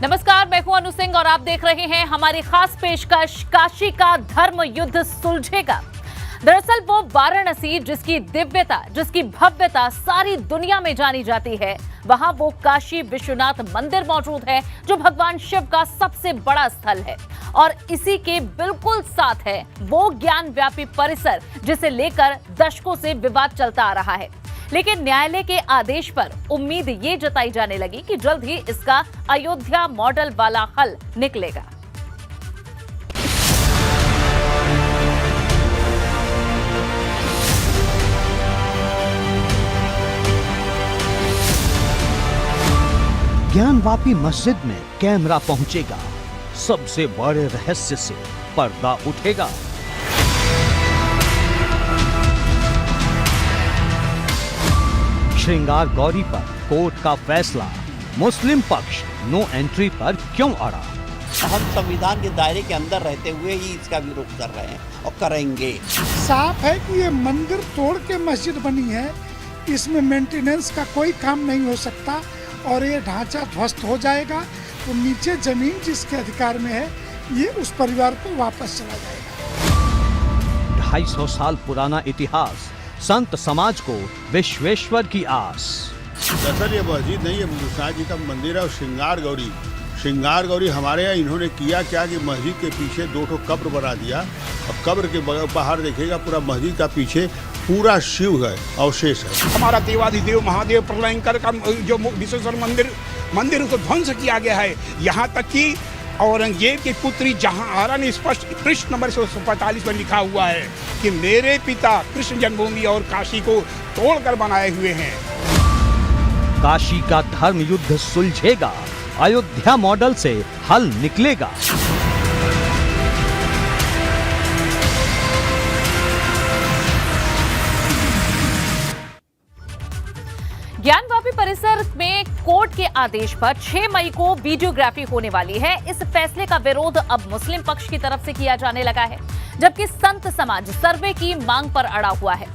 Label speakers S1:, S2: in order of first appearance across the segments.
S1: नमस्कार, मैं हूं अनु सिंह और आप देख रहे हैं हमारी खास पेशकश काशी का धर्म युद्ध सुलझेगा। दरअसल वो वाराणसी जिसकी दिव्यता, जिसकी भव्यता सारी दुनिया में जानी जाती है, वहां वो काशी विश्वनाथ मंदिर मौजूद है जो भगवान शिव का सबसे बड़ा स्थल है। और इसी के बिल्कुल साथ है वो ज्ञान व्यापी परिसर जिसे लेकर दशकों से विवाद चलता आ रहा है। लेकिन न्यायालय के आदेश पर उम्मीद ये जताई जाने लगी कि जल्द ही इसका अयोध्या मॉडल वाला हल निकलेगा।
S2: ज्ञानवापी मस्जिद में कैमरा पहुंचेगा, सबसे बड़े रहस्य से पर्दा उठेगा। श्रृंगार गौरी पर कोर्ट का फैसला, मुस्लिम पक्ष नो एंट्री पर क्यों अड़ा?
S3: हम संविधान के दायरे के अंदर रहते हुए ही इसका विरोध कर रहे हैं और करेंगे।
S4: साफ है कि ये मंदिर तोड़ के मस्जिद बनी है, इसमें मेंटेनेंस का कोई काम नहीं हो सकता और ये ढांचा ध्वस्त हो जाएगा तो नीचे जमीन जिसके अधिकार में है ये उस परिवार को वापस चला जाएगा।
S2: 250 साल पुराना इतिहास, संत समाज को विश्वेश्वर की आस।
S5: दरअसल ये मस्जिद नहीं है, विश्वनाथ जी का मंदिर है। और श्रृंगार गौरी हमारे यहाँ इन्होंने किया क्या कि मस्जिद के पीछे 2 कब्र बना दिया और कब्र के बाहर देखिएगा पूरा मस्जिद का पीछे पूरा शिव है, अवशेष है।
S6: हमारा देवाधिदेव महादेव प्रलयंकर का जो विश्वेश्वर मंदिर को ध्वंस किया गया है। यहाँ तक कि औरंगजेब की पुत्री जहां आरा ने स्पष्ट पृष्ठ नंबर 145 पर लिखा हुआ है कि मेरे पिता कृष्ण जन्मभूमि और काशी को तोड़कर बनाए हुए हैं।
S2: काशी का धर्म युद्ध सुलझेगा, अयोध्या मॉडल से हल निकलेगा।
S1: ज्ञानवापी परिसर में कोर्ट के आदेश पर 6 मई को वीडियोग्राफी होने वाली है। इस फैसले का विरोध अब मुस्लिम पक्ष की तरफ से किया जाने लगा है, जबकि संत समाज सर्वे की मांग पर अड़ा हुआ है।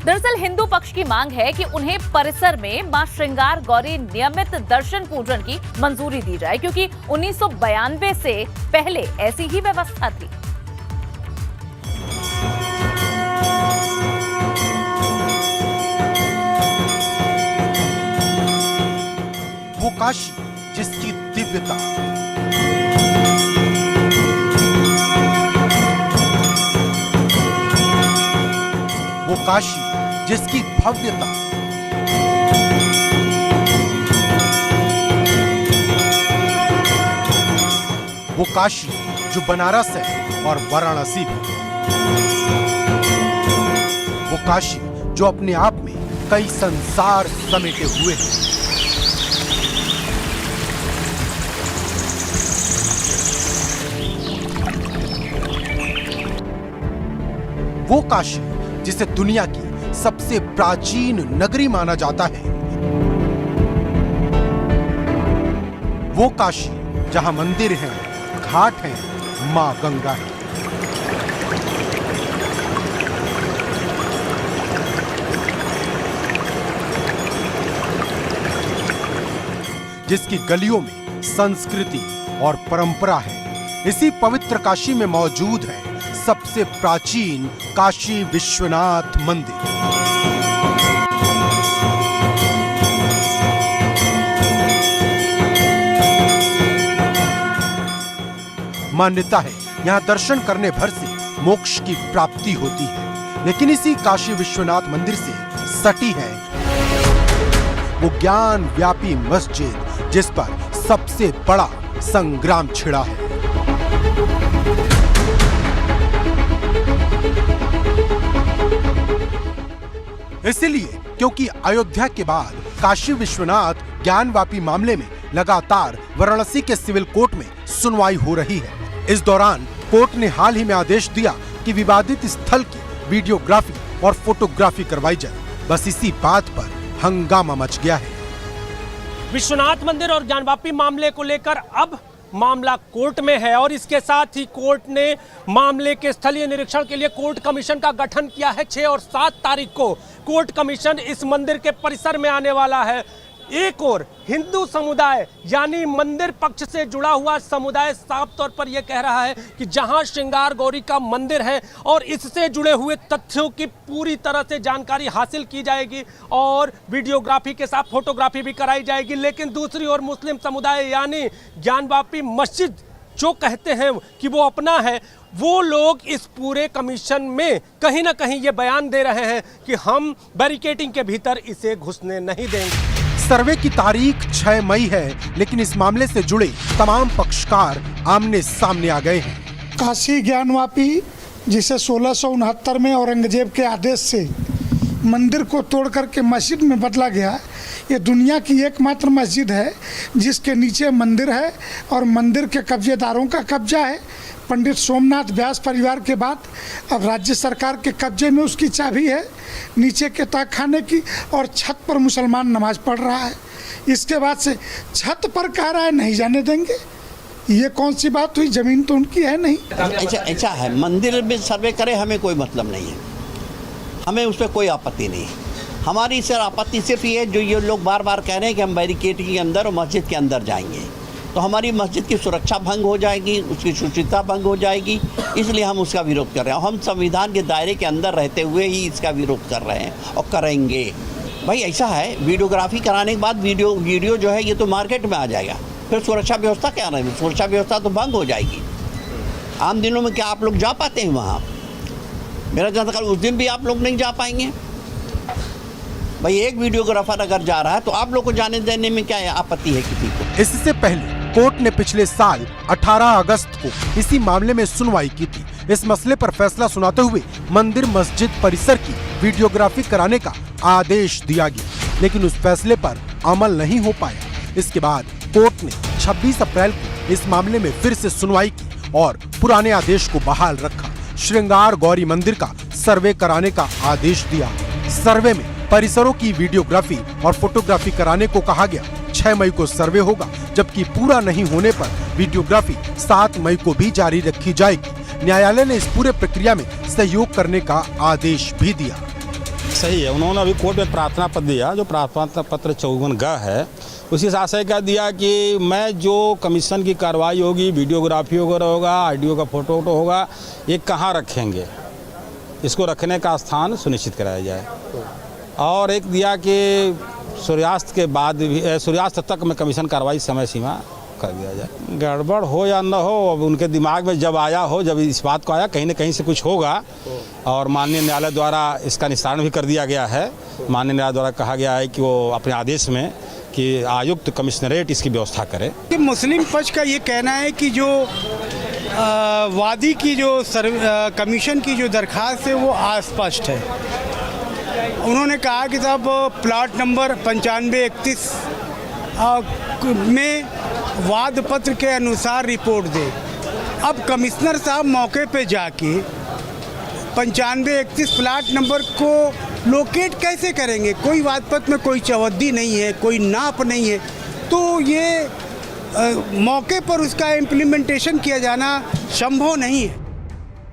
S1: दरअसल हिंदू पक्ष की मांग है कि उन्हें परिसर में मां श्रृंगार गौरी नियमित दर्शन पूजन की मंजूरी दी जाए, क्योंकि 1992 से पहले ऐसी ही व्यवस्था थी।
S7: वो काशी जिसकी दिव्यता, वो काशी जिसकी भव्यता, वो काशी जो बनारस है और वाराणसी भी, वो काशी जो अपने आप में कई संसार समेटे हुए हैं। वो काशी जिसे दुनिया की सबसे प्राचीन नगरी माना जाता है। वो काशी जहां मंदिर हैं, घाट हैं, मां गंगा है। जिसकी गलियों में संस्कृति और परंपरा है। इसी पवित्र काशी में मौजूद है सबसे प्राचीन काशी विश्वनाथ मंदिर। मान्यता है यहाँ दर्शन करने भर से मोक्ष की प्राप्ति होती है। लेकिन इसी काशी विश्वनाथ मंदिर से सटी है वो ज्ञान व्यापी मस्जिद जिस पर सबसे बड़ा संग्राम छिड़ा है। इसलिए क्योंकि अयोध्या के बाद काशी विश्वनाथ ज्ञानवापी मामले में लगातार वाराणसी के सिविल कोर्ट में सुनवाई हो रही है। इस दौरान कोर्ट ने हाल ही में आदेश दिया कि विवादित स्थल की वीडियोग्राफी और फोटोग्राफी करवाई जाए। बस इसी बात पर हंगामा मच गया है।
S8: विश्वनाथ मंदिर और ज्ञानवापी मामले को लेकर अब मामला कोर्ट में है और इसके साथ ही कोर्ट ने मामले के स्थलीय निरीक्षण के लिए कोर्ट कमीशन का गठन किया है। 6 और 7 तारीख को कोर्ट कमीशन इस मंदिर के परिसर में आने वाला है। एक और हिंदू समुदाय यानी मंदिर पक्ष से जुड़ा हुआ समुदाय साफ तौर पर यह कह रहा है कि जहां श्रृंगार गौरी का मंदिर है और इससे जुड़े हुए तथ्यों की पूरी तरह से जानकारी हासिल की जाएगी और वीडियोग्राफी के साथ फोटोग्राफी भी कराई जाएगी। लेकिन दूसरी ओर मुस्लिम समुदाय यानी ज्ञानवापी मस्जिद जो कहते हैं कि वो अपना है, वो लोग इस पूरे कमीशन में कहीं ना कहीं ये बयान दे रहे हैं कि हम बैरिकेडिंग के भीतर इसे घुसने नहीं देंगे।
S7: सर्वे की तारीख 6 मई है, लेकिन इस मामले से जुड़े तमाम पक्षकार आमने सामने आ गए हैं।
S4: काशी ज्ञानवापी जिसे 1669 में औरंगजेब के आदेश से मंदिर को तोड़ करके मस्जिद में बदला गया, ये दुनिया की एकमात्र मस्जिद है जिसके नीचे मंदिर है और मंदिर के कब्जेदारों का कब्जा है। पंडित सोमनाथ व्यास परिवार के बाद अब राज्य सरकार के कब्जे में उसकी चाबी है, नीचे के तहखाने की, और छत पर मुसलमान नमाज पढ़ रहा है। इसके बाद से छत पर कह रहा है नहीं जाने देंगे। ये कौन सी बात हुई? जमीन तो उनकी है नहीं।
S3: ऐसा है, मंदिर में सर्वे करे हमें कोई मतलब नहीं है, हमें उस पर कोई आपत्ति नहीं है। हमारी सर आपत्ति सिर्फ ये है जो ये लोग बार बार कह रहे हैं कि हम बैरिकेड के अंदर और मस्जिद के अंदर जाएंगे, तो हमारी मस्जिद की सुरक्षा भंग हो जाएगी, उसकी सुचिता भंग हो जाएगी, इसलिए हम उसका विरोध कर रहे हैं। हम संविधान के दायरे के अंदर रहते हुए ही इसका विरोध कर रहे हैं और करेंगे। भाई ऐसा है, वीडियोग्राफी कराने के बाद वीडियो जो है ये तो मार्केट में आ जाएगा, फिर सुरक्षा व्यवस्था क्या रहेगी? सुरक्षा व्यवस्था तो भंग हो जाएगी। आम दिनों में क्या आप लोग जा पाते हैं वहाँ? मेरा जहाँ तक उस दिन भी आप लोग नहीं जा पाएंगे। भाई एक वीडियोग्राफर अगर जा रहा है तो आप लोग को जाने देने में क्या आपत्ति है किसी को?
S7: इससे पहले कोर्ट ने पिछले साल 18 अगस्त को इसी मामले में सुनवाई की थी। इस मसले पर फैसला सुनाते हुए मंदिर मस्जिद परिसर की वीडियोग्राफी कराने का आदेश दिया गया, लेकिन उस फैसले पर अमल नहीं हो पाया। इसके बाद कोर्ट ने 26 अप्रैल को इस मामले में फिर से सुनवाई की और पुराने आदेश को बहाल रखा। श्रृंगार गौरी मंदिर का सर्वे कराने का आदेश दिया। सर्वे में परिसरों की वीडियोग्राफी और फोटोग्राफी कराने को कहा गया। 6 मई को सर्वे होगा, जबकि पूरा नहीं होने पर वीडियोग्राफी 7 मई को भी जारी रखी जाएगी। न्यायालय ने इस पूरे प्रक्रिया में सहयोग करने का आदेश भी दिया।
S9: सही है, उन्होंने अभी कोर्ट में प्रार्थना पत्र दिया, जो प्रार्थना पत्र 54G है, उसी साथ से कह दिया कि मैं जो कमीशन की कार्रवाई होगी, वीडियोग्राफी वगैरह होगा, ऑडियो का फोटो होगा, ये कहाँ रखेंगे, इसको रखने का स्थान सुनिश्चित कराया जाए। और एक दिया कि सूर्यास्त के बाद भी, सूर्यास्त तक में कमीशन कार्रवाई समय सीमा कर दिया जाए। गड़बड़ हो या न हो, अब उनके दिमाग में जब आया हो, जब इस बात को आया कहीं न कहीं से कुछ होगा, और माननीय न्यायालय द्वारा इसका निस्तारण भी कर दिया गया है। माननीय न्यायालय द्वारा कहा गया है कि वो अपने आदेश में कि आयुक्त कमिश्नरेट इसकी व्यवस्था करे।
S10: कि मुस्लिम पक्ष का ये कहना है कि जो वादी की जो कमीशन की जो दरख्वास्त है वो अस्पष्ट है। उन्होंने कहा कि साहब प्लाट नंबर 9531 में वाद पत्र के अनुसार रिपोर्ट दे। अब कमिश्नर साहब मौके पे जाके 9531 प्लाट नंबर को लोकेट कैसे करेंगे? कोई वाद पत्र में कोई चौहद्दी नहीं है, कोई नाप नहीं है, तो ये मौके पर उसका इम्प्लीमेंटेशन किया जाना संभव नहीं है।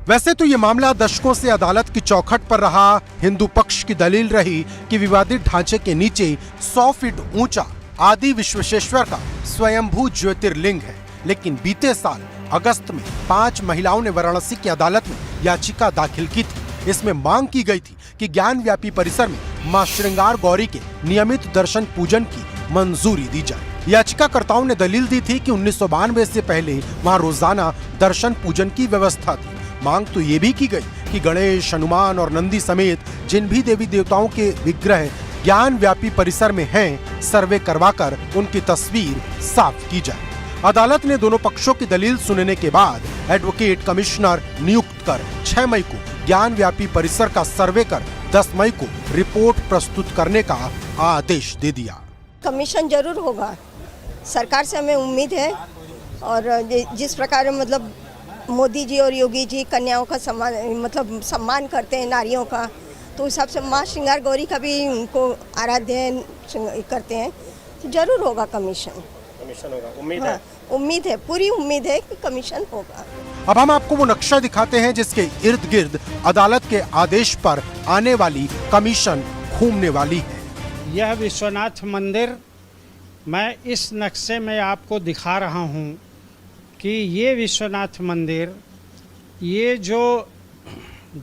S7: वैसे तो ये मामला दशकों से अदालत की चौखट पर रहा। हिंदू पक्ष की दलील रही कि विवादित ढांचे के नीचे 100 फीट ऊंचा आदि विश्वेश्वर का स्वयंभू ज्योतिर्लिंग है। लेकिन बीते साल अगस्त में 5 महिलाओं ने वाराणसी की अदालत में याचिका दाखिल की थी। इसमें मांग की गई थी कि ज्ञानव्यापी परिसर में मां श्रृंगार गौरी के नियमित दर्शन पूजन की मंजूरी दी जाए। याचिकाकर्ताओं ने दलील दी थी कि 1992 से पहले वहां रोजाना दर्शन पूजन की व्यवस्था थी। मांग तो ये भी की गई कि गणेश, हनुमान और नंदी समेत जिन भी देवी देवताओं के विग्रह ज्ञान व्यापी परिसर में हैं, सर्वे करवाकर उनकी तस्वीर साफ की जाए। अदालत ने दोनों पक्षों की दलील सुनने के बाद एडवोकेट कमिश्नर नियुक्त कर 6 मई को ज्ञान व्यापी परिसर का सर्वे कर 10 मई को रिपोर्ट प्रस्तुत करने का आदेश दे दिया।
S11: कमीशन जरूर होगा, सरकार से हमें उम्मीद है। और जिस प्रकार मतलब मोदी जी और योगी जी कन्याओं का सम्मान करते हैं, नारियों का, तो उस हिसाब से माँ श्रृंगार गौरी का भी उनको आराध्य करते हैं, तो जरूर होगा कमीशन होगा। उम्मीद है, उम्मीद है, पूरी उम्मीद है कि कमीशन होगा।
S7: अब हम आपको वो नक्शा दिखाते हैं जिसके इर्द गिर्द अदालत के आदेश पर आने वाली कमीशन घूमने वाली है।
S10: यह विश्वनाथ मंदिर मैं इस नक्शे में आपको दिखा रहा हूँ कि ये विश्वनाथ मंदिर, ये जो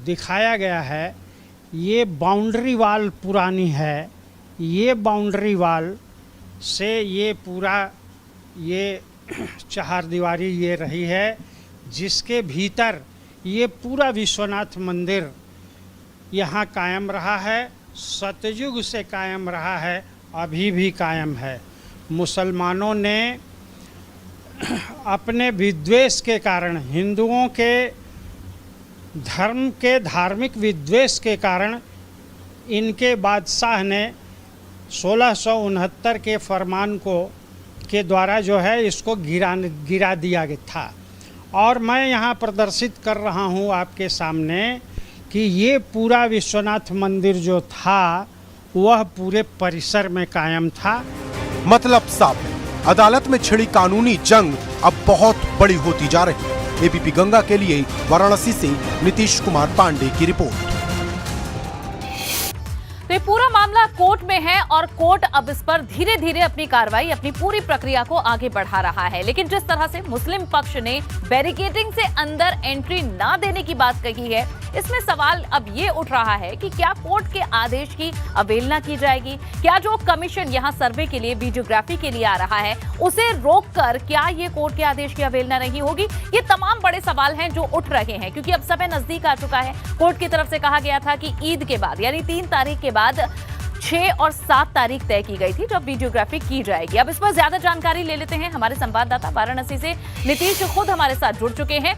S10: दिखाया गया है, ये बाउंड्री वाल पुरानी है। ये बाउंड्री वाल से ये पूरा ये चहारदीवारी ये रही है, जिसके भीतर ये पूरा विश्वनाथ मंदिर यहाँ कायम रहा है, सतयुग से कायम रहा है, अभी भी कायम है। मुसलमानों ने अपने विद्वेष के कारण, हिंदुओं के धर्म के धार्मिक विद्वेष के कारण, इनके बादशाह ने 1669 के फरमान के द्वारा जो है इसको गिरा दिया गया था। और मैं यहाँ प्रदर्शित कर रहा हूँ आपके सामने कि ये पूरा विश्वनाथ मंदिर जो था वह पूरे परिसर में कायम था।
S7: मतलब साफ है, अदालत में छिड़ी कानूनी जंग अब बहुत बड़ी होती जा रही है। एबीपी गंगा के लिए वाराणसी से नीतीश कुमार पांडे की रिपोर्ट।
S1: तो ये पूरा मामला कोर्ट में है और कोर्ट अब इस पर धीरे धीरे अपनी कार्रवाई, अपनी पूरी प्रक्रिया को आगे बढ़ा रहा है। लेकिन जिस तरह से मुस्लिम पक्ष ने बैरिकेडिंग से अंदर एंट्री ना देने की बात कही है, इसमें सवाल अब ये उठ रहा है कि क्या कोर्ट के आदेश की अवहेलना की जाएगी? क्या जो कमीशन यहाँ सर्वे के लिए, वीडियोग्राफी के लिए आ रहा है, उसे रोककर क्या ये कोर्ट के आदेश की अवहेलना नहीं होगी? ये तमाम बड़े सवाल हैं जो उठ रहे हैं, क्योंकि अब समय नजदीक आ चुका है। कोर्ट की तरफ से कहा गया था कि ईद के बाद, यानी 3 तारीख के बाद 6 और 7 तारीख तय की गई थी जब वीडियोग्राफी की जाएगी। अब इस पर ज्यादा जानकारी ले लेते हैं। हमारे संवाददाता वाराणसी से नीतीश खुद हमारे साथ जुड़ चुके हैं।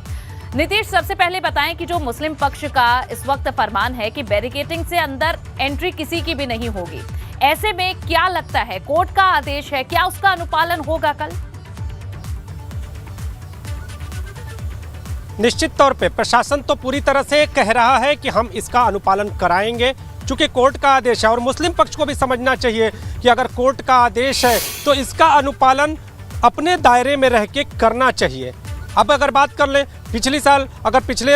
S1: नीतीश, सबसे पहले बताएं कि जो मुस्लिम पक्ष का इस वक्त फरमान है कि बैरिकेडिंग से अंदर एंट्री किसी की भी नहीं होगी, ऐसे में क्या लगता है, कोर्ट का आदेश है, क्या उसका अनुपालन होगा कल?
S8: निश्चित तौर पे प्रशासन तो पूरी तरह से कह रहा है कि हम इसका अनुपालन कराएंगे, चूंकि कोर्ट का आदेश है। और मुस्लिम पक्ष को भी समझना चाहिए कि अगर कोर्ट का आदेश है तो इसका अनुपालन अपने दायरे में रह के करना चाहिए। अब अगर बात कर लें पिछले साल, अगर पिछले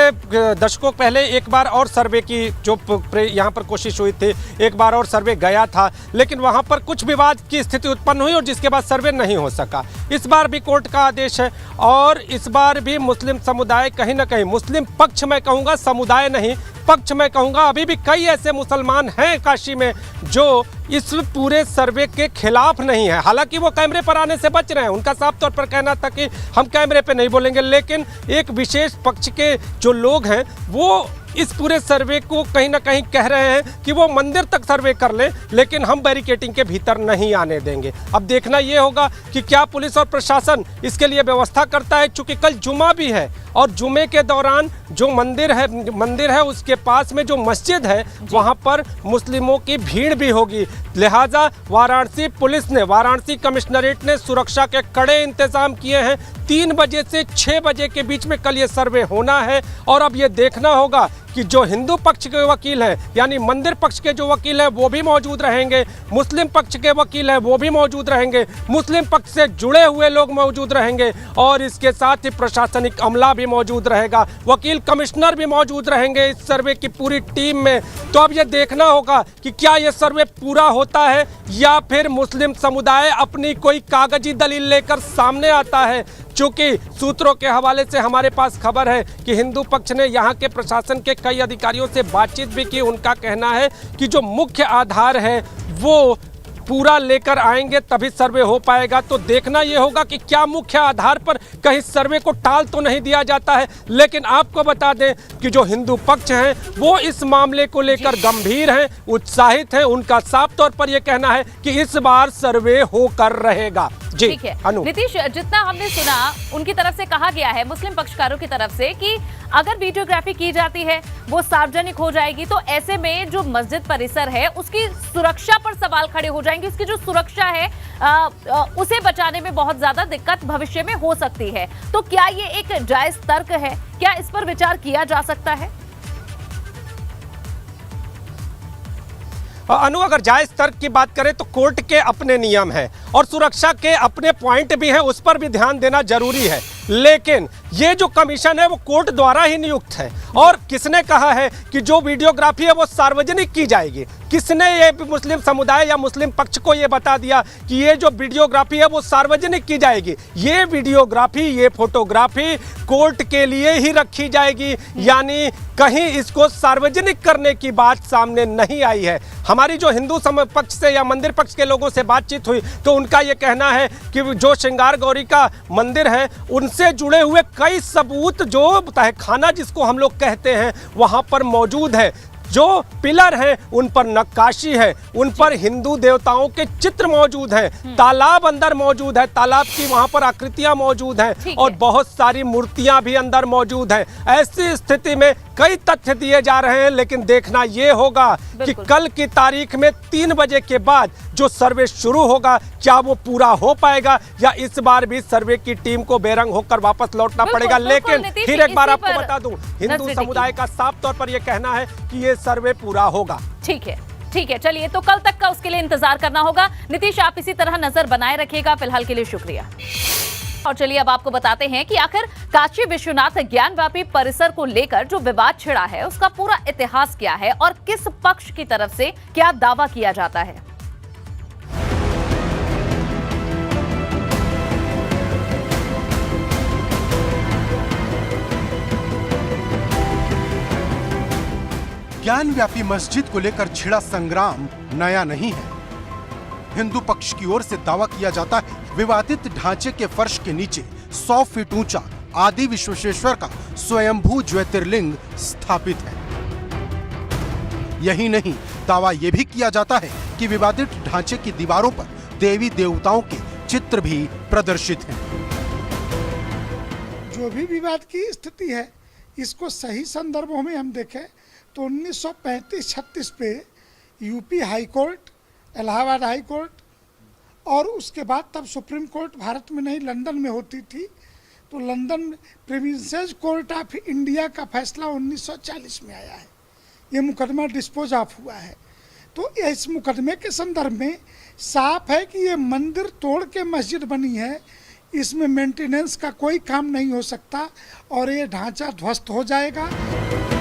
S8: दशकों पहले एक बार और सर्वे की जो यहाँ पर कोशिश हुई थी, एक बार और सर्वे गया था, लेकिन वहाँ पर कुछ विवाद की स्थिति उत्पन्न हुई और जिसके बाद सर्वे नहीं हो सका। इस बार भी कोर्ट का आदेश है और इस बार भी मुस्लिम समुदाय कहीं ना कहीं, मुस्लिम पक्ष मैं कहूँगा, समुदाय नहीं पक्ष मैं कहूँगा, अभी भी कई ऐसे मुसलमान हैं काशी में जो इस पूरे सर्वे के खिलाफ नहीं है। हालांकि वो कैमरे पर आने से बच रहे हैं, उनका साफ तौर पर कहना था कि हम कैमरे पे नहीं बोलेंगे, लेकिन एक विशेष पक्ष के जो लोग हैं वो इस पूरे सर्वे को कहीं ना कहीं कह रहे हैं कि वो मंदिर तक सर्वे कर लें, लेकिन हम बैरिकेडिंग के भीतर नहीं आने देंगे। अब देखना ये होगा कि क्या पुलिस और प्रशासन इसके लिए व्यवस्था करता है, चूंकि कल जुमा भी है और जुमे के दौरान जो मंदिर है उसके पास में जो मस्जिद है वहाँ पर मुस्लिमों की भीड़ भी होगी। लिहाजा वाराणसी पुलिस ने, वाराणसी कमिश्नरेट ने सुरक्षा के कड़े इंतजाम किए हैं। 3 बजे से 6 बजे के बीच में कल ये सर्वे होना है और अब ये देखना होगा कि जो हिंदू पक्ष के वकील हैं, यानी मंदिर पक्ष के जो वकील हैं वो भी मौजूद रहेंगे, मुस्लिम पक्ष के वकील हैं वो भी मौजूद रहेंगे, मुस्लिम पक्ष से जुड़े हुए लोग मौजूद रहेंगे और इसके साथ ही प्रशासनिक अमला भी मौजूद रहेगा, वकील कमिश्नर भी मौजूद रहेंगे इस सर्वे की पूरी टीम में। तो अब ये देखना होगा कि क्या ये सर्वे पूरा होता है या फिर मुस्लिम समुदाय अपनी कोई कागजी दलील लेकर सामने आता है। चूंकि सूत्रों के हवाले से हमारे पास खबर है कि हिंदू पक्ष ने यहाँ के प्रशासन के कई अधिकारियों से बातचीत भी की। उनका कहना है कि जो मुख्य आधार है वो पूरा लेकर आएंगे तभी सर्वे हो पाएगा। तो देखना ये होगा कि क्या मुख्य आधार पर कहीं सर्वे को टाल तो नहीं दिया जाता है। लेकिन आपको बता दें कि जो हिंदू पक्ष हैं वो इस मामले को लेकर गंभीर हैं, उत्साहित हैं। उनका साफ तौर पर यह कहना है कि इस बार सर्वे होकर रहेगा। जी
S1: ठीक है नीतीश, जितना हमने सुना उनकी तरफ से कहा गया है, मुस्लिम पक्षकारों की तरफ से, कि अगर वीडियोग्राफी की जाती है वो सार्वजनिक हो जाएगी तो ऐसे में जो मस्जिद परिसर है उसकी सुरक्षा पर सवाल खड़े हो जाएंगे। उसकी जो सुरक्षा है उसे बचाने में बहुत ज्यादा दिक्कत भविष्य में हो सकती है। तो क्या ये एक जायज तर्क है? क्या इस पर विचार किया जा सकता है?
S8: अनु, अगर जायज तर्क की बात करें तो कोर्ट के अपने नियम हैं और सुरक्षा के अपने पॉइंट भी हैं, उस पर भी ध्यान देना जरूरी है। लेकिन ये जो कमीशन है वो कोर्ट द्वारा ही नियुक्त है। और किसने कहा है कि जो वीडियोग्राफी है वो सार्वजनिक की जाएगी? किसने ये मुस्लिम समुदाय या मुस्लिम पक्ष को ये बता दिया कि ये जो वीडियोग्राफी है वो सार्वजनिक की जाएगी? ये वीडियोग्राफी, ये फोटोग्राफी कोर्ट के लिए ही रखी जाएगी, यानी कहीं इसको सार्वजनिक करने की बात सामने नहीं आई है। हमारी जो हिंदू पक्ष से या मंदिर पक्ष के लोगों से बातचीत हुई तो उनका ये कहना है कि जो श्रृंगार गौरी का मंदिर है उनसे जुड़े हुए कई सबूत, जो तहखाना जिसको हम लोग कहते हैं, वहाँ पर मौजूद है। जो पिलर हैं उन पर नक्काशी है, उन पर हिंदू देवताओं के चित्र मौजूद हैं, तालाब अंदर मौजूद है, तालाब की वहां पर आकृतियां मौजूद हैं और बहुत सारी मूर्तियां भी अंदर मौजूद हैं। ऐसी स्थिति में कई तथ्य दिए जा रहे हैं, लेकिन देखना ये होगा कि कल की तारीख में 3 बजे के बाद जो सर्वे शुरू होगा क्या वो पूरा हो पाएगा या इस बार भी सर्वे की टीम को बेरंग होकर वापस लौटना पड़ेगा। लेकिन फिर एक बार आपको बता दूं, हिंदू समुदाय का साफ तौर पर यह कहना है कि ये सर्वे पूरा होगा।
S1: ठीक है, चलिए तो कल तक का उसके लिए इंतजार करना होगा। नीतीश, आप इसी तरह नजर बनाए रखिएगा। फिलहाल के लिए शुक्रिया। और चलिए अब आपको बताते हैं कि आखिर काशी विश्वनाथ ज्ञानव्यापी परिसर को लेकर जो विवाद छिड़ा है उसका पूरा इतिहास क्या है और किस पक्ष की तरफ से क्या दावा किया जाता है।
S7: ज्ञानव्यापी मस्जिद को लेकर छिड़ा संग्राम नया नहीं है। हिंदू पक्ष की ओर से दावा किया जाता है विवादित ढांचे के फर्श के नीचे 100 फीट ऊंचा आदि विश्वेश्वर का स्वयंभू ज्योतिर्लिंग स्थापित है। यही नहीं, दावा यह भी किया जाता है कि विवादित ढांचे की दीवारों पर देवी देवताओं के चित्र भी प्रदर्शित हैं।
S4: जो भी विवाद की स्थिति है, इसको सही संदर्भों में हम देखें तो 1935-36 पे UP high court, Allahabad high court और उसके बाद तब सुप्रीम कोर्ट भारत में नहीं लंदन में होती थी, तो London provinces court of India का फैसला 1940 में आया है। ये मुकदमा डिस्पोज ऑफ हुआ है। तो इस मुकदमे के संदर्भ में साफ है कि ये मंदिर तोड़ के मस्जिद बनी है, इसमें मेंटेनेंस का कोई काम नहीं हो सकता और ये ढांचा ध्वस्त हो जाएगा।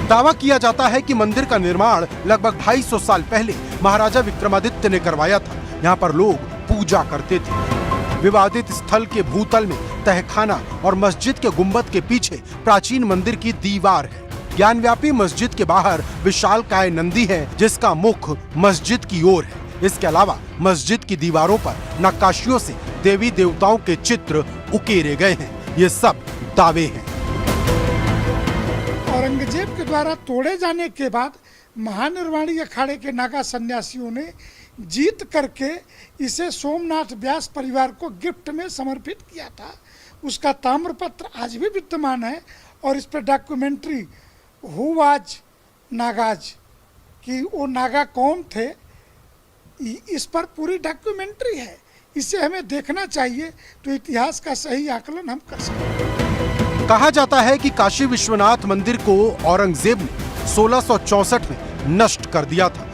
S7: दावा किया जाता है कि मंदिर का निर्माण लगभग 250 साल पहले महाराजा विक्रमादित्य ने करवाया था। यहाँ पर लोग पूजा करते थे। विवादित स्थल के भूतल में तहखाना और मस्जिद के गुंबद के पीछे प्राचीन मंदिर की दीवार है। ज्ञानव्यापी मस्जिद के बाहर विशालकाय नंदी है जिसका मुख मस्जिद की ओर है। इसके अलावा मस्जिद की दीवारों पर नक्काशियों से देवी देवताओं के चित्र उकेरे गए हैं। ये सब दावे हैं।
S4: औरंगजेब के द्वारा तोड़े जाने के बाद महानिर्वाणी अखाड़े के नागा सन्यासियों ने जीत करके इसे सोमनाथ व्यास परिवार को गिफ्ट में समर्पित किया था। उसका ताम्रपत्र आज भी विद्यमान है और इस पर डॉक्यूमेंट्री हु वाज नागाज, कि वो नागा कौन थे, इस पर पूरी डॉक्यूमेंट्री है। इसे हमें देखना चाहिए तो इतिहास का सही आकलन हम कर सकते हैं।
S7: कहा जाता है कि काशी विश्वनाथ मंदिर को औरंगजेब ने 1664 में नष्ट कर दिया था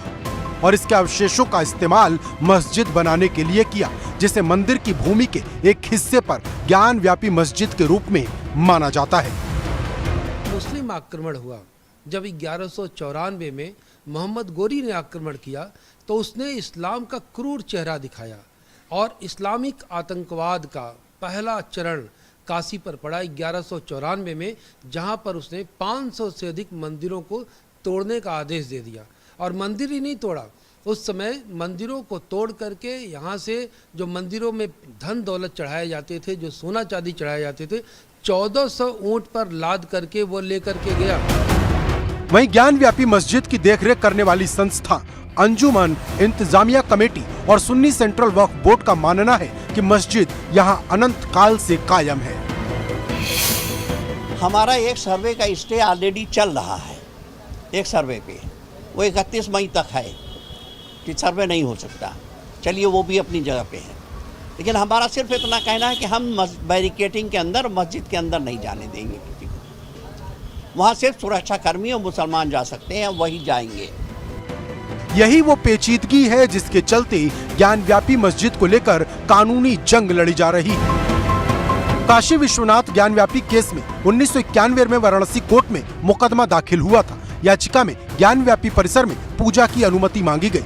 S7: और इसके अवशेषों का इस्तेमाल मस्जिद बनाने के लिए किया, जिसे मंदिर की भूमि के एक हिस्से पर ज्ञानव्यापी मस्जिद के रूप में माना जाता है।
S12: मुस्लिम आक्रमण हुआ जब 1194 में मोहम्मद गोरी ने आक्रमण किया तो उसने इस्लाम का क्रूर चेहरा दिखाया और इस्लामिक आतंकवाद का पहला चरण काशी पर पड़ा 1194 में, जहां पर उसने 500 से अधिक मंदिरों को तोड़ने का आदेश दे दिया। और मंदिर ही नहीं तोड़ा, उस समय मंदिरों को तोड़ करके यहाँ से जो मंदिरों में धन दौलत चढ़ाए जाते थे, जो सोना चांदी चढ़ाए जाते थे, 1400 ऊंट पर लाद करके वो लेकर के गया।
S7: वहीं ज्ञानव्यापी मस्जिद की देखरेख करने वाली संस्था अंजुमन इंतजामिया कमेटी और सुन्नी सेंट्रल वक्फ बोर्ड का मानना है कि मस्जिद यहां अनंत काल से कायम है।
S3: हमारा एक सर्वे का स्टे ऑलरेडी चल रहा है, एक सर्वे पे वो 31 मई तक है कि सर्वे नहीं हो सकता। चलिए वो भी अपनी जगह पे है, लेकिन हमारा सिर्फ इतना कहना है कि हम बैरिकेटिंग के अंदर मस्जिद के अंदर नहीं जाने देंगे किसी को। वहाँ सिर्फ सुरक्षा कर्मी और मुसलमान जा सकते हैं, वही जाएंगे।
S7: यही वो पेचीदगी है जिसके चलते ज्ञानव्यापी मस्जिद को लेकर कानूनी जंग लड़ी जा रही है। काशी विश्वनाथ ज्ञानव्यापी केस में 1991 में वाराणसी कोर्ट में मुकदमा दाखिल हुआ था। याचिका में ज्ञानव्यापी परिसर में पूजा की अनुमति मांगी गई।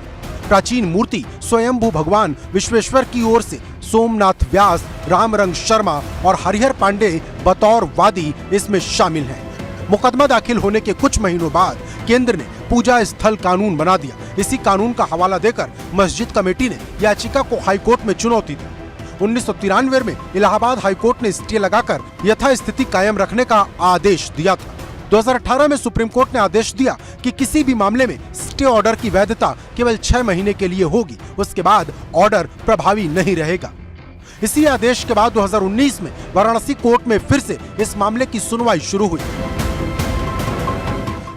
S7: प्राचीन मूर्ति स्वयंभू भगवान विश्वेश्वर की ओर से सोमनाथ व्यास, रामरंग शर्मा और हरिहर पांडे बतौर वादी इसमें शामिल हैं। मुकदमा दाखिल होने के कुछ महीनों बाद केंद्र ने पूजा स्थल कानून बना दिया। इसी कानून का हवाला देकर मस्जिद कमेटी ने याचिका को हाईकोर्ट में चुनौती दी। 1993 में इलाहाबाद हाईकोर्ट ने स्टे लगाकर यथास्थिति कायम रखने का आदेश दिया था। 2018 में सुप्रीम कोर्ट ने आदेश दिया कि किसी भी मामले में स्टे ऑर्डर की वैधता केवल 6 महीने के लिए होगी, उसके बाद ऑर्डर प्रभावी नहीं रहेगा। इसी आदेश के बाद 2019 में वाराणसी कोर्ट में फिर से इस मामले की सुनवाई शुरू हुई।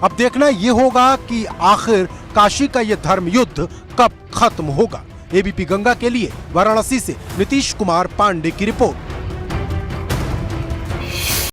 S7: अब देखना ये होगा कि आखिर काशी का ये धर्म युद्ध कब खत्म होगा। एबीपी गंगा के लिए वाराणसी से नीतीश कुमार पांडे की रिपोर्ट।